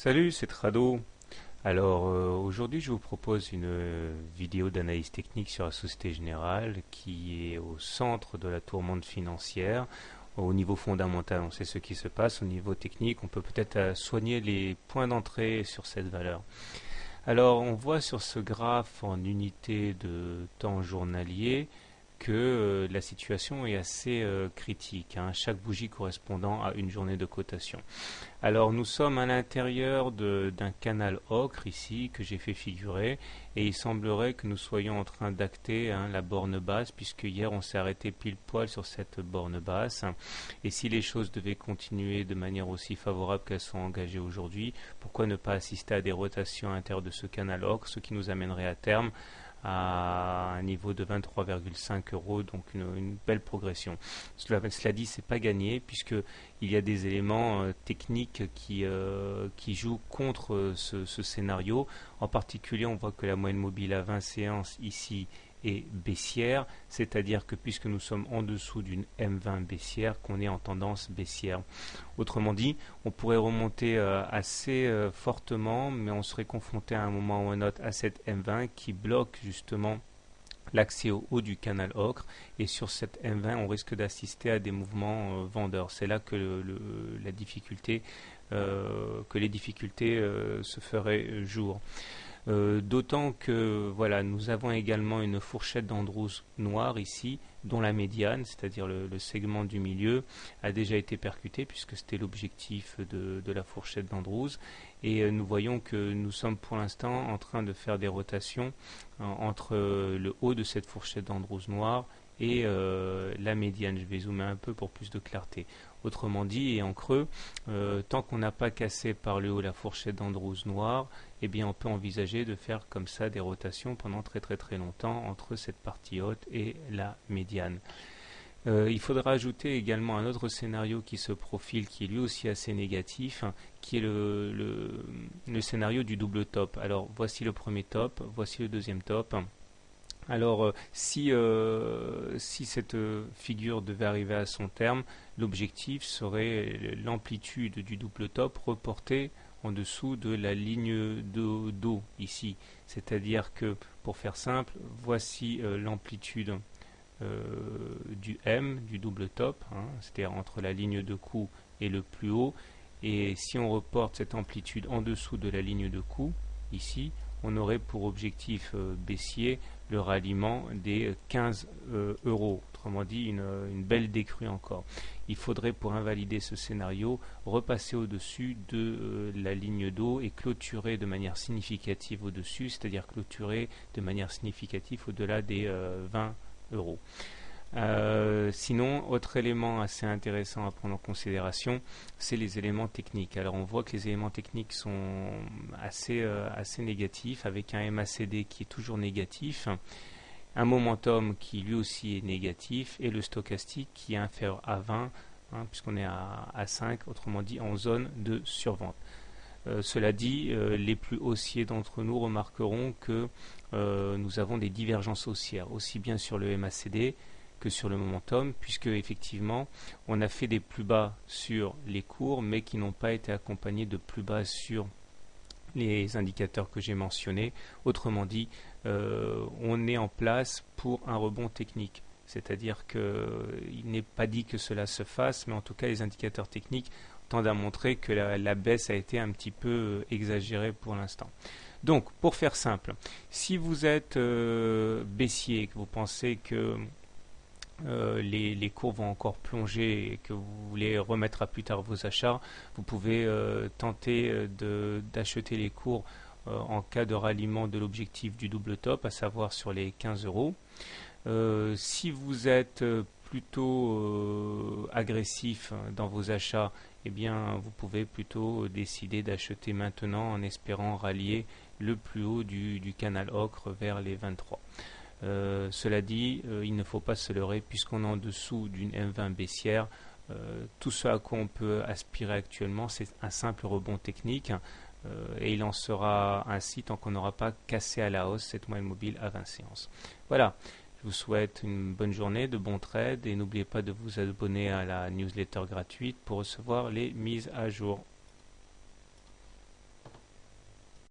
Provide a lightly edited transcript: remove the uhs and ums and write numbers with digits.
Salut, c'est Trado. Alors aujourd'hui je vous propose une vidéo d'analyse technique sur la Société Générale qui est au centre de la tourmente financière. Au niveau fondamental, on sait ce qui se passe. Au niveau technique, on peut peut-être soigner les points d'entrée sur cette valeur. Alors on voit sur ce graphe en unité de temps journalier que la situation est assez critique, hein, chaque bougie correspondant à une journée de cotation. Alors nous sommes à l'intérieur d'un canal ocre ici que j'ai fait figurer et il semblerait que nous soyons en train d'acter, hein, la borne basse, puisque hier on s'est arrêté pile poil sur cette borne basse, et si les choses devaient continuer de manière aussi favorable qu'elles sont engagées aujourd'hui, pourquoi ne pas assister à des rotations à l'intérieur de ce canal ocre, ce qui nous amènerait à terme à un niveau de 23,5 euros, donc une belle progression. Cela dit, c'est pas gagné puisque il y a des éléments techniques qui jouent contre ce scénario. En particulier, on voit que la moyenne mobile à 20 séances ici est baissière, c'est-à-dire que puisque nous sommes en dessous d'une M20 baissière, qu'on est en tendance baissière. Autrement dit, on pourrait remonter assez fortement, mais on serait confronté à un moment ou à un autre à cette M20 qui bloque justement l'accès au haut du canal ocre, et sur cette M20 on risque d'assister à des mouvements vendeurs. C'est là que la difficulté que les difficultés se feraient jour. D'autant que voilà, nous avons également une fourchette d'Andrews noire ici, dont la médiane, c'est-à-dire le segment du milieu, a déjà été percuté puisque c'était l'objectif de la fourchette d'Andrews. Et nous voyons que nous sommes pour l'instant en train de faire des rotations entre le haut de cette fourchette d'Andrews noire et la médiane. Je vais zoomer un peu pour plus de clarté. Autrement dit, et en creux, tant qu'on n'a pas cassé par le haut la fourchette d'Andrews noire, eh bien on peut envisager de faire comme ça des rotations pendant très longtemps entre cette partie haute et la médiane. Il faudra ajouter également un autre scénario qui se profile, qui est lui aussi assez négatif, hein, qui est le scénario du double top. Alors voici le premier top, voici le deuxième top. Alors, si cette figure devait arriver à son terme, l'objectif serait l'amplitude du double top reportée en dessous de la ligne d'eau ici. C'est-à-dire que, pour faire simple, voici l'amplitude du M, du double top, hein, c'est-à-dire entre la ligne de coup et le plus haut. Et si on reporte cette amplitude en dessous de la ligne de coup, ici, on aurait pour objectif baissier le ralliement des 15 euros, autrement dit une belle décrue encore. Il faudrait, pour invalider ce scénario, repasser au-dessus de la ligne d'eau et clôturer de manière significative au-dessus, c'est-à-dire clôturer de manière significative au-delà des 20 euros. Sinon, autre élément assez intéressant à prendre en considération, c'est les éléments techniques. Alors on voit que les éléments techniques sont assez négatifs, avec un MACD qui est toujours négatif, un momentum qui lui aussi est négatif, et le stochastique qui est inférieur à 20, hein, puisqu'on est à 5, autrement dit en zone de survente. Cela dit, les plus haussiers d'entre nous remarqueront que nous avons des divergences haussières, aussi bien sur le MACD que sur le momentum, puisque effectivement on a fait des plus bas sur les cours, mais qui n'ont pas été accompagnés de plus bas sur les indicateurs que j'ai mentionnés. Autrement dit, on est en place pour un rebond technique. C'est-à-dire qu'il n'est pas dit que cela se fasse, mais en tout cas les indicateurs techniques tendent à montrer que la baisse a été un petit peu exagérée pour l'instant. Donc, pour faire simple, si vous êtes baissier et que vous pensez que les cours vont encore plonger et que vous voulez remettre à plus tard vos achats, vous pouvez tenter d'acheter les cours en cas de ralliement de l'objectif du double top, à savoir sur les 15 euros. Si vous êtes plutôt agressif dans vos achats, eh bien vous pouvez plutôt décider d'acheter maintenant en espérant rallier le plus haut du canal ocre vers les 23. Cela dit, il ne faut pas se leurrer puisqu'on est en dessous d'une M20 baissière. Tout ce à quoi on peut aspirer actuellement, c'est un simple rebond technique, et il en sera ainsi tant qu'on n'aura pas cassé à la hausse cette moyenne mobile à 20 séances. Voilà, je vous souhaite une bonne journée, de bons trades, et n'oubliez pas de vous abonner à la newsletter gratuite pour recevoir les mises à jour.